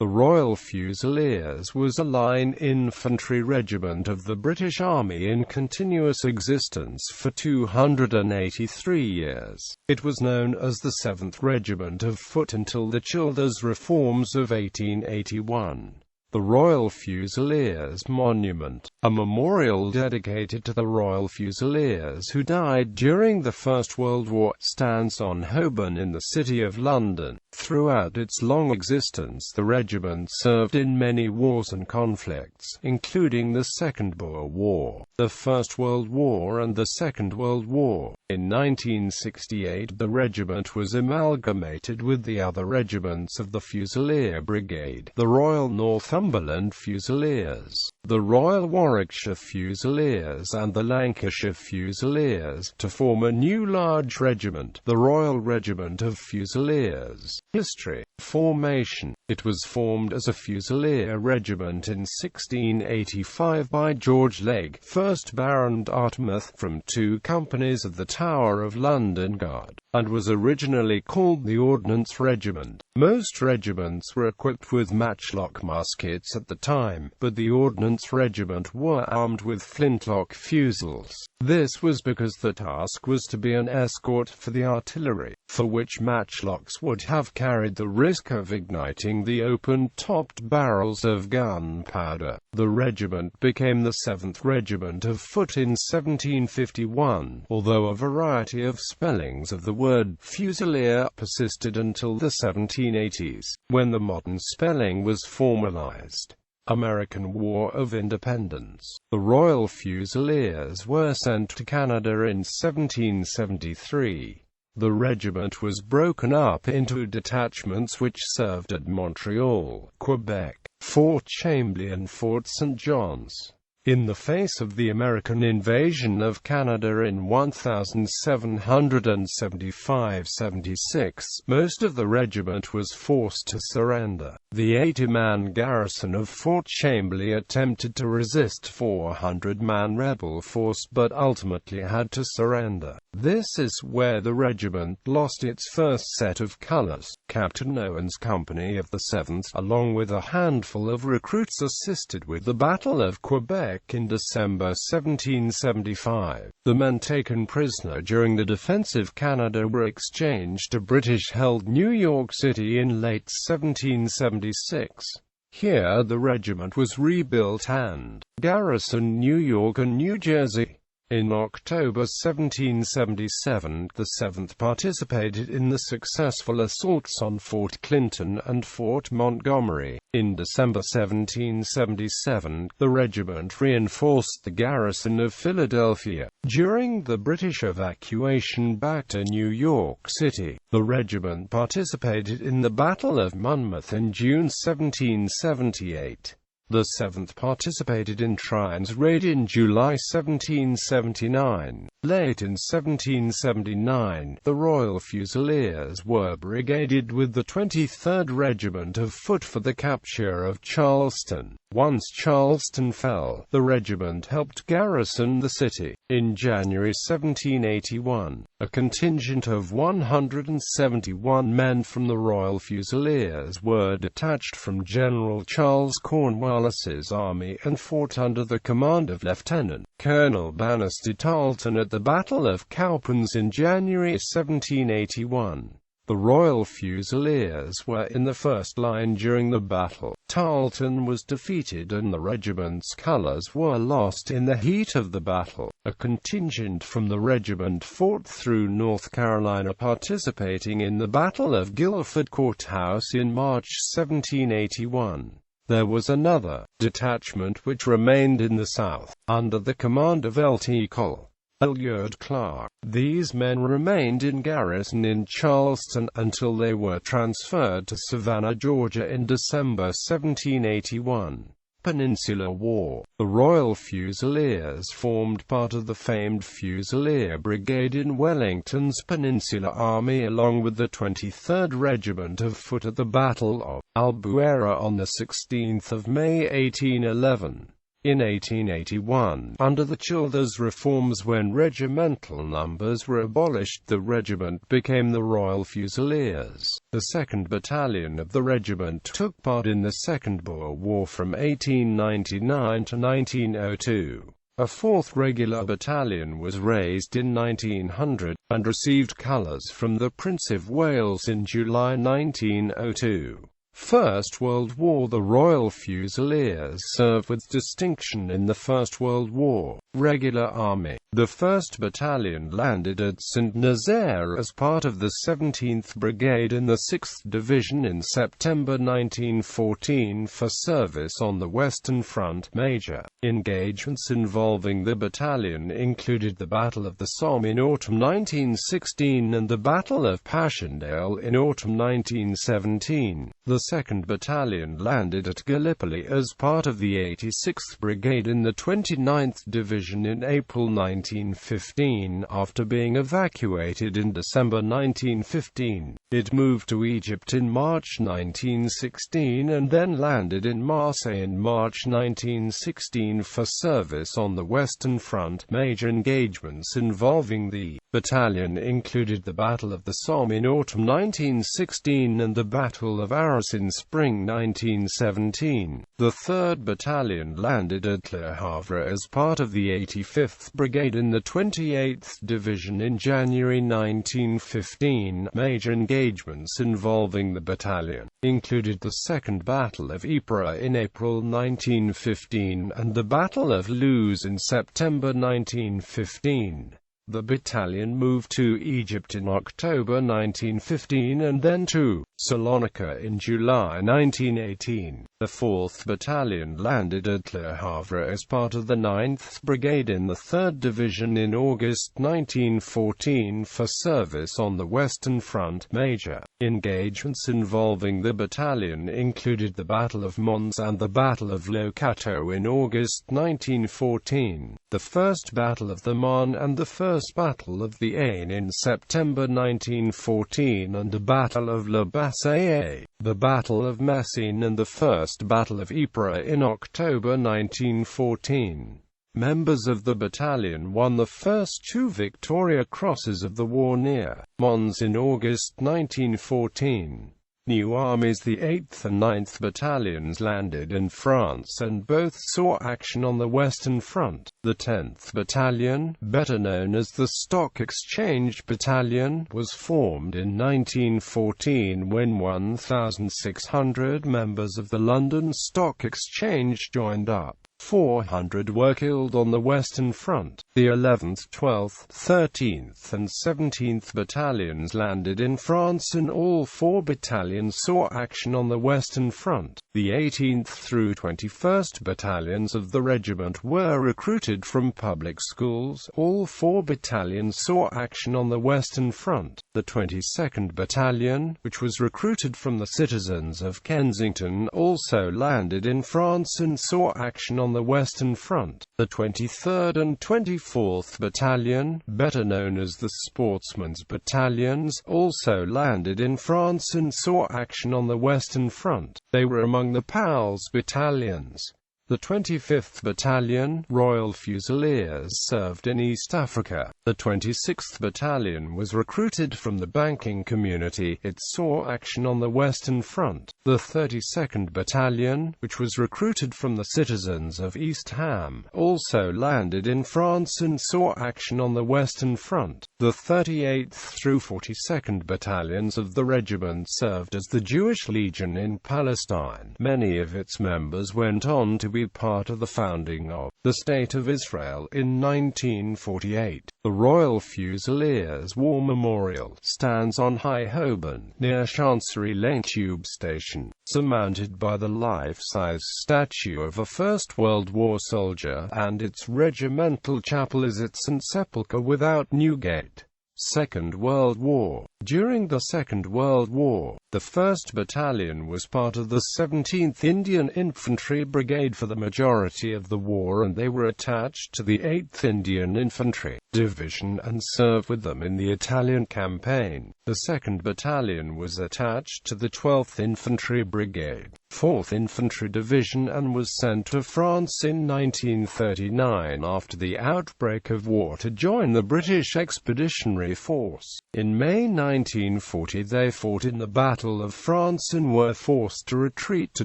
The Royal Fusiliers was a line infantry regiment of the British Army in continuous existence for 283 years. It was known as the 7th Regiment of Foot until the Childers reforms of 1881. The Royal Fusiliers Monument, a memorial dedicated to the Royal Fusiliers who died during the First World War, stands on Holborn in the City of London. Throughout its long existence, the regiment served in many wars and conflicts, including the Second Boer War, the First World War and the Second World War. In 1968, the regiment was amalgamated with the other regiments of the Fusilier Brigade, the Royal Northumberland Fusiliers, the Royal Warwickshire Fusiliers and the Lancashire Fusiliers, to form a new large regiment, the Royal Regiment of Fusiliers. History. Formation. It was formed as a Fusilier regiment in 1685 by George Legge, 1st Baron Dartmouth, from 2 companies of the Tower of London Guard, and was originally called the Ordnance Regiment. Most regiments were equipped with matchlock muskets at the time, but the Ordnance Regiment were armed with flintlock fusils. This was because the task was to be an escort for the artillery, for which matchlocks would have carried the risk of igniting the open-topped barrels of gunpowder. The regiment became the 7th Regiment of Foot in 1751, although a variety of spellings of the word Fusilier persisted until the 1780s, when the modern spelling was formalized. American War of Independence. The Royal Fusiliers were sent to Canada in 1773. The regiment was broken up into detachments which served at Montreal, Quebec, Fort Chambly and Fort St. John's. In the face of the American invasion of Canada in 1775–76, most of the regiment was forced to surrender. The 80-man garrison of Fort Chambly attempted to resist 400-man rebel force but ultimately had to surrender. This is where the regiment lost its first set of colors. Captain Owen's company of the 7th, along with a handful of recruits, assisted with the Battle of Quebec in December 1775. The men taken prisoner during the defense of Canada were exchanged to British-held New York City in late 1776. Here the regiment was rebuilt and garrisoned New York and New Jersey. In October 1777, the 7th participated in the successful assaults on Fort Clinton and Fort Montgomery. In December 1777, the regiment reinforced the garrison of Philadelphia. During the British evacuation back to New York City, the regiment participated in the Battle of Monmouth in June 1778. The 7th participated in Tryon's raid in July 1779. Late in 1779, the Royal Fusiliers were brigaded with the 23rd Regiment of Foot for the capture of Charleston. Once Charleston fell, the regiment helped garrison the city. In January 1781, a contingent of 171 men from the Royal Fusiliers were detached from General Charles Cornwallis's army and fought under the command of Lieutenant Colonel Banasty Tarleton at the Battle of Cowpens in January 1781. The Royal Fusiliers were in the first line during the battle. Tarleton was defeated and the regiment's colors were lost in the heat of the battle. A contingent from the regiment fought through North Carolina, participating in the Battle of Guilford Courthouse in March 1781. There was another detachment which remained in the South, under the command of Lt. Col. Elliott Clark. These men remained in garrison in Charleston until they were transferred to Savannah, Georgia in December 1781. Peninsular War. The Royal Fusiliers formed part of the famed Fusilier Brigade in Wellington's Peninsular Army along with the 23rd Regiment of Foot at the Battle of Albuera on 16 May 1811. In 1881, under the Childers reforms, when regimental numbers were abolished, the regiment became the Royal Fusiliers. The 2nd Battalion of the regiment took part in the Second Boer War from 1899 to 1902. A 4th Regular Battalion was raised in 1900, and received colours from the Prince of Wales in July 1902. First World War. The Royal Fusiliers served with distinction in the First World War. Regular Army. The 1st Battalion landed at St. Nazaire as part of the 17th Brigade in the 6th Division in September 1914 for service on the Western Front. Major engagements involving the battalion included the Battle of the Somme in autumn 1916 and the Battle of Passchendaele in autumn 1917. The 2nd Battalion landed at Gallipoli as part of the 86th Brigade in the 29th Division in April 1915, after being evacuated in December 1915. It moved to Egypt in March 1916 and then landed in Marseille in March 1916 for service on the Western Front. Major engagements involving the battalion included the Battle of the Somme in autumn 1916 and the Battle of Arras in spring 1917. The 3rd Battalion landed at Le Havre as part of the 85th Brigade in the 28th Division in January 1915. Major engagements involving the battalion included the Second Battle of Ypres in April 1915 and the Battle of Loos in September 1915. The battalion moved to Egypt in October 1915 and then to Salonika in July 1918. The 4th Battalion landed at Le Havre as part of the 9th Brigade in the 3rd Division in August 1914 for service on the Western Front. Major engagements involving the battalion included the Battle of Mons and the Battle of Le Cateau in August 1914, the First Battle of the Marne and the First Battle of the Aisne in September 1914, and the Battle of Le Bassée, the Battle of Messines and the First Battle of Ypres in October 1914. Members of the battalion won the first 2 Victoria Crosses of the war near Mons in August 1914. New armies. The 8th and 9th Battalions landed in France and both saw action on the Western Front. The 10th Battalion, better known as the Stock Exchange Battalion, was formed in 1914 when 1,600 members of the London Stock Exchange joined up. 400 were killed on the Western Front. The 11th, 12th, 13th and 17th Battalions landed in France and all 4 battalions saw action on the Western Front. The 18th through 21st Battalions of the regiment were recruited from public schools. All 4 battalions saw action on the Western Front. The 22nd Battalion, which was recruited from the citizens of Kensington, also landed in France and saw action on the Western Front. The 23rd and 24th Battalion, better known as the Sportsmen's Battalions, also landed in France and saw action on the Western Front. They were among the PALS battalions. The 25th Battalion, Royal Fusiliers, served in East Africa. The 26th Battalion was recruited from the banking community. It saw action on the Western Front. The 32nd Battalion, which was recruited from the citizens of East Ham, also landed in France and saw action on the Western Front. The 38th through 42nd Battalions of the regiment served as the Jewish Legion in Palestine. Many of its members went on to be part of the founding of the State of Israel in 1948. The Royal Fusiliers War Memorial stands on High Holborn, near Chancery Lane Tube Station, surmounted by the life-size statue of a First World War soldier, and its regimental chapel is at St. Sepulchre Without Newgate. Second World War. During the Second World War, the 1st Battalion was part of the 17th Indian Infantry Brigade for the majority of the war, and they were attached to the 8th Indian Infantry Division and served with them in the Italian campaign. The 2nd Battalion was attached to the 12th Infantry Brigade, 4th Infantry Division, and was sent to France in 1939 after the outbreak of war to join the British Expeditionary Force. In May 1940 they fought in the Battle of France and were forced to retreat to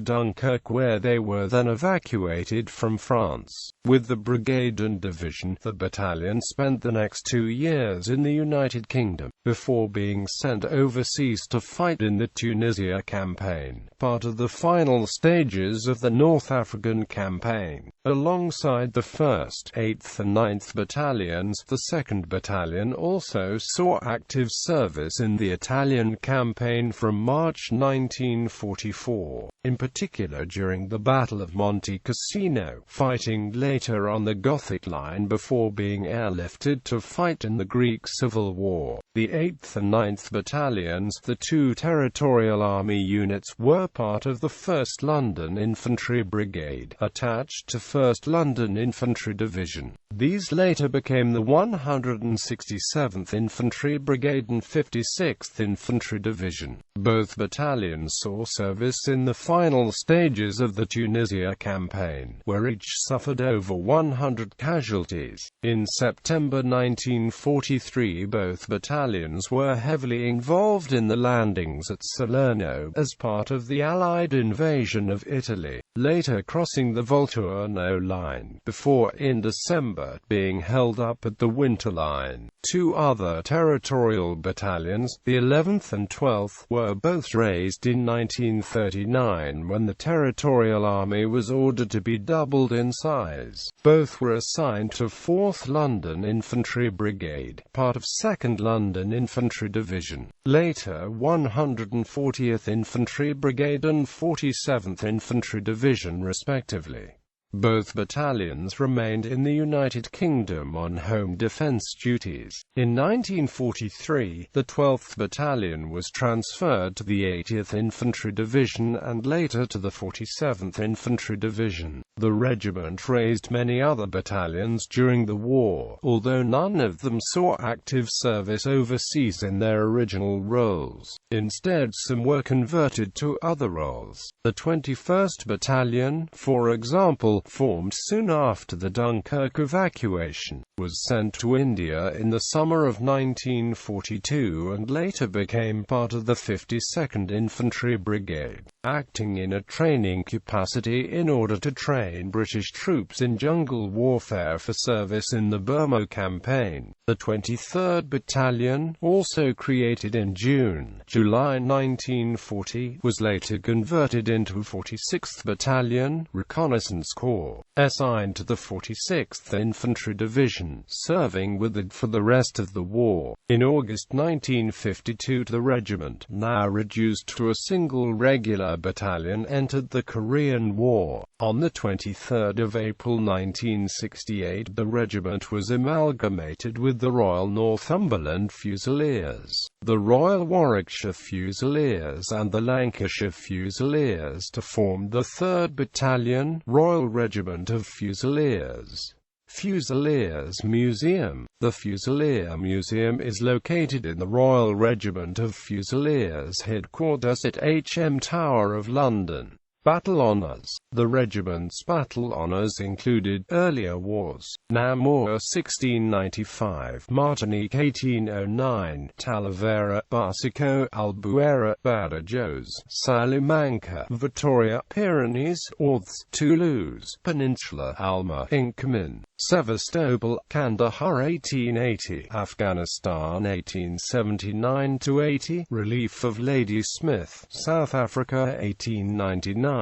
Dunkirk, where they were then evacuated from France. With the brigade and division, the battalion spent the next 2 years in the United Kingdom, before being sent overseas to fight in the Tunisia campaign, part of the final stages of the North African campaign. Alongside the 1st, 8th and 9th Battalions, the 2nd Battalion also saw active service in the Italian campaign from March 1944, in particular during the Battle of Monte Cassino, fighting later on the Gothic Line before being airlifted to fight in the Greek Civil War. The 8th and 9th Battalions, the two Territorial Army units, were part of the 1st London Infantry Brigade, attached to 1st London Infantry Division. These later became the 167th Infantry Brigade and 56th Infantry Division. Both battalions saw service in the final stages of the Tunisia campaign, where each suffered over 100 casualties. In September 1943, both battalions were heavily involved in the landings at Salerno as part of the Allied invasion of Italy, later crossing the Volturno line, before in December being held up at the Winter Line. Two other territorial battalions, the 11th and 12th, were both raised in 1939 when the Territorial Army was ordered to be doubled in size. Both were assigned to 4th London Infantry Brigade, part of 2nd London Infantry Division, later 140th Infantry Brigade and 47th Infantry Division respectively. Both battalions remained in the United Kingdom on home defence duties. In 1943, the 12th Battalion was transferred to the 80th Infantry Division and later to the 47th Infantry Division. The regiment raised many other battalions during the war, although none of them saw active service overseas in their original roles. Instead, some were converted to other roles. The 21st Battalion, for example, formed soon after the Dunkirk evacuation, was sent to India in the summer of 1942 and later became part of the 52nd Infantry Brigade, acting in a training capacity in order to train British troops in jungle warfare for service in the Burma campaign. The 23rd Battalion, also created in July 1940, was later converted into 46th Battalion, Reconnaissance Corps, assigned to the 46th Infantry Division, serving with it for the rest of the war. In August 1952, the regiment, now reduced to a single regular battalion, entered the Korean War. On the 23rd of April 1968, the regiment was amalgamated with the Royal Northumberland Fusiliers, the Royal Warwickshire Fusiliers and the Lancashire Fusiliers to form the 3rd Battalion, Royal Regiment of Fusiliers. Fusiliers Museum. The Fusilier Museum is located in the Royal Regiment of Fusiliers headquarters at HM Tower of London. Battle Honours. The regiment's battle honours included earlier wars: Namur 1695, Martinique 1809, Talavera, Barsico, Albuera, Badajoz, Salamanca, Vitoria, Pyrenees, Orths, Toulouse, Peninsula, Alma, Inkerman, Sevastopol, Kandahar 1880, Afghanistan 1879–80, Relief of Ladysmith, South Africa 1899–1902.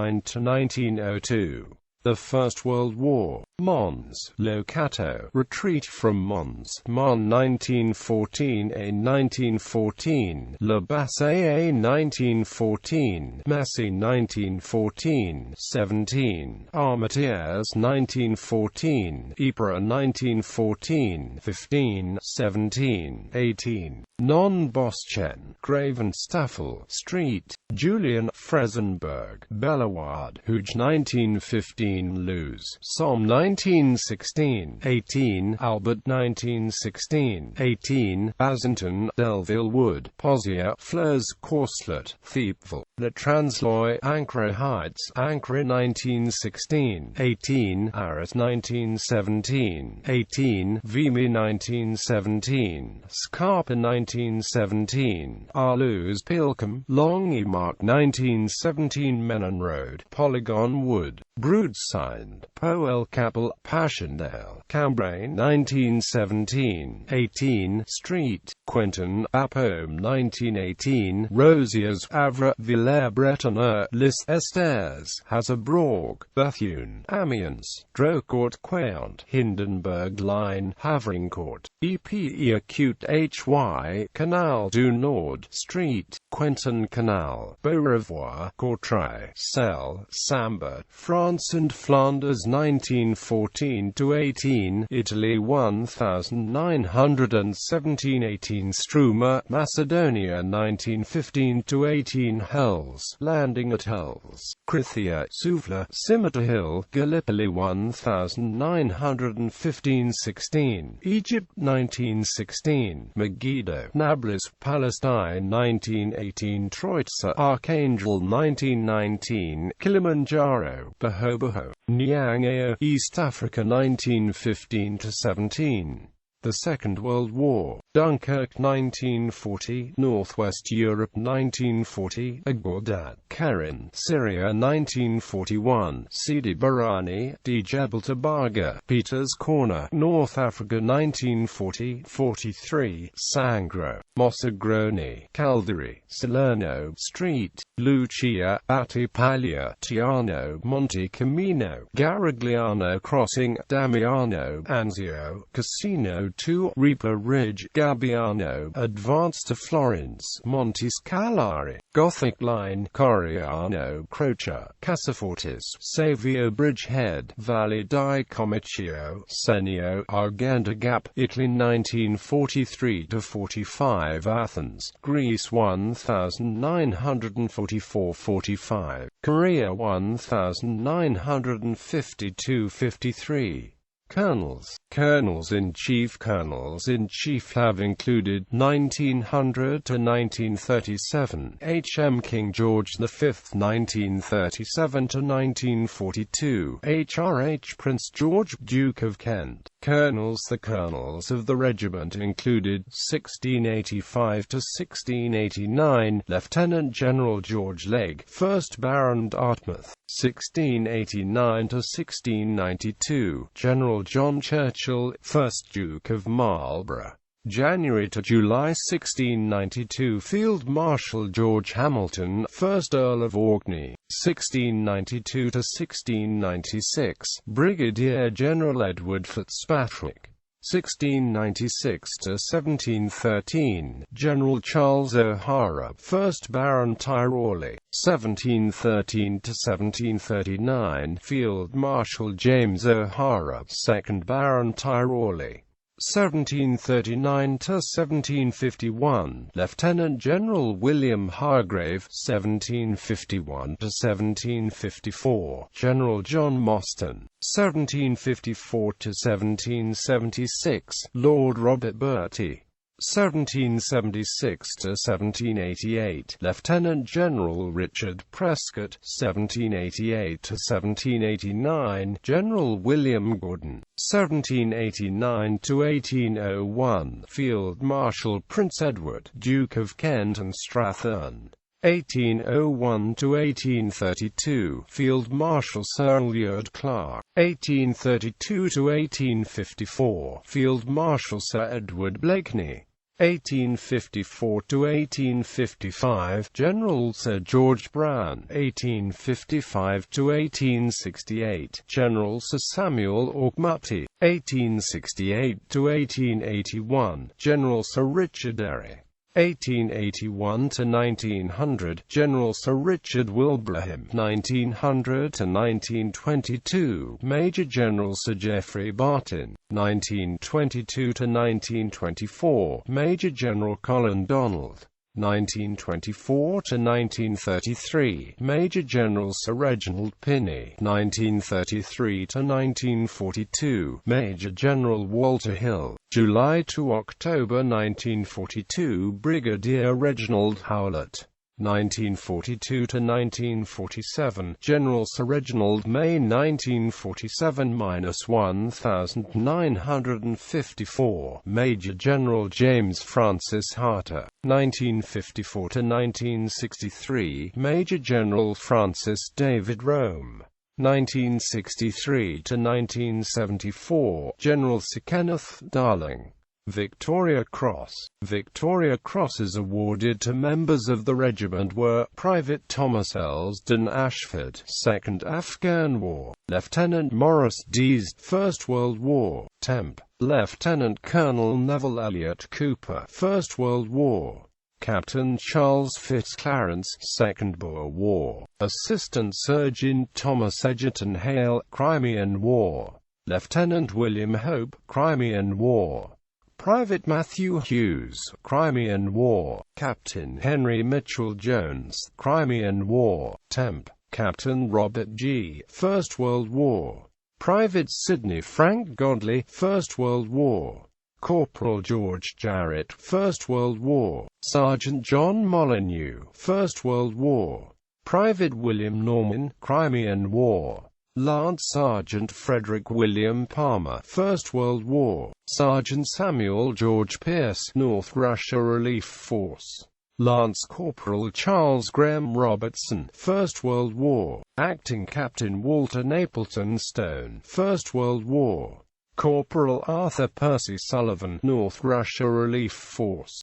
The First World War. Mons. Locato. Retreat from Mons. Mon 1914 A 1914. Le Basset A 1914. Messy 1914. 17. Armentières 1914. Ypres 1914. 15. 17. 18. Non-Boschen. Gravenstaffel Street. Julian. Fresenberg. Bellaward. Hooge 1915. Luz. Somme 1916. 18. Albert 1916. 18. Bazenton. Delville Wood. Pozier. Flers Corslet. Thiepval. Le Transloy. Ancre Heights. Ancre 1916. 18. Arras 1917. 18. Vimy 1917. Scarpa 1917. Arluz Pilcombe. Longymark 1917. Menon Road. Polygon Wood. Broodsigned. Poel Capel. Passchendaele. Cambrai 1917. 18. Street. Quentin. Bapaume 1918. Rosiers. Havre. Villers-Bretonneux. Lis Esters. Hazebrouck. Bethune. Amiens. Drocourt Queant. Hindenburg Line. Havrincourt. EPE Acute HY. Canal du Nord. Street. Quentin Canal. Beaurevoir. Courtrai. Selle. Samba. France and Flanders 1914–18. Italy 1917–18. Struma. Macedonia 1915–18. Hells. Landing at Hells. Krithia. Suvla. Scimitar Hill. Gallipoli 1915–16. Egypt 1916. Megiddo. Nablus. Palestine 1918. Troitsa. Archangel 1919. Kilimanjaro. Bohoboho. Nyang'eo. East Africa 1915–17. The Second World War. Dunkirk 1940. Northwest Europe 1940. Agordat. Keren. Syria 1941. Sidi Barrani. Djebel Tabaga. Peter's Corner. North Africa 1940–43. Sangro. Mossagroni. Calderi. Salerno. Street. Lucia. Battipaglia. Tiano. Monte Camino. Garigliano Crossing. Damiano. Anzio. Casino 2. Reaper Ridge. Gabbiano. Advance to Florence. Monte Scalari. Gothic Line. Coriano. Croce. Casafortis. Savio Bridgehead. Valle di Comicchio. Senio. Arganda Gap. Italy 1943–45. Athens. Greece 1944–45. Korea 1952–53. Colonels. Colonels-in-Chief. Colonels-in-Chief have included 1900–1937, H.M. King George V 1937–1942, H.R.H. Prince George, Duke of Kent. Colonels. The colonels of the regiment included 1685–1689, Lieutenant General George Legge, 1st Baron Dartmouth, 1689–1692, General John Churchill, 1st Duke of Marlborough. January to July 1692, Field Marshal George Hamilton, 1st Earl of Orkney, 1692–1696, Brigadier General Edward Fitzpatrick, 1696–1713, General Charles O'Hara, 1st Baron Tyrolli, 1713–1739, Field Marshal James O'Hara, 2nd Baron Tyrolli, 1739–1751, Lieutenant General William Hargrave, 1751–1754, General John Mostyn, 1754–1776, Lord Robert Bertie, 1776–1788, Lieutenant General Richard Prescott, 1788–1789, General William Gordon, 1789–1801, Field Marshal Prince Edward, Duke of Kent and Strathern, 1801–1832, Field Marshal Sir Llywyd Clark, 1832–1854, Field Marshal Sir Edward Blakeney, 1854 to 1855, General Sir George Brown. 1855 to 1868, General Sir Samuel Auchmuty. 1868 to 1881, General Sir Richard Eyre. 1881 to 1900, General Sir Richard Wilbraham. 1900 to 1922, Major General Sir Geoffrey Bartin. 1922 to 1924, Major General Colin Donald. 1924 to 1933, Major General Sir Reginald Pinney. 1933 to 1942, Major General Walter Hill. July to October 1942, Brigadier Reginald Howlett. 1942 to 1947, General Sir Reginald May. 1947–1954, Major General James Francis Harter. 1954 to 1963, Major General Francis David Rome. 1963 to 1974, General Sir Kenneth Darling. Victoria Cross. Victoria Crosses awarded to members of the regiment were Private Thomas Elsden Ashford, Second Afghan War; Lieutenant Morris Deased, First World War; Temp. Lieutenant Colonel Neville Elliott Cooper, First World War; Captain Charles Fitzclarence, Second Boer War; Assistant Surgeon Thomas Egerton Hale, Crimean War; Lieutenant William Hope, Crimean War; Private Matthew Hughes, Crimean War; Captain Henry Mitchell Jones, Crimean War; Temp. Captain Robert G., First World War; Private Sidney Frank Godley, First World War; Corporal George Jarrett, First World War; Sergeant John Molyneux, First World War; Private William Norman, Crimean War; Lance Sergeant Frederick William Palmer, First World War; Sergeant Samuel George Pierce, North Russia Relief Force; Lance Corporal Charles Graham Robertson, First World War; Acting Captain Walter Napleton Stone, First World War; Corporal Arthur Percy Sullivan, North Russia Relief Force.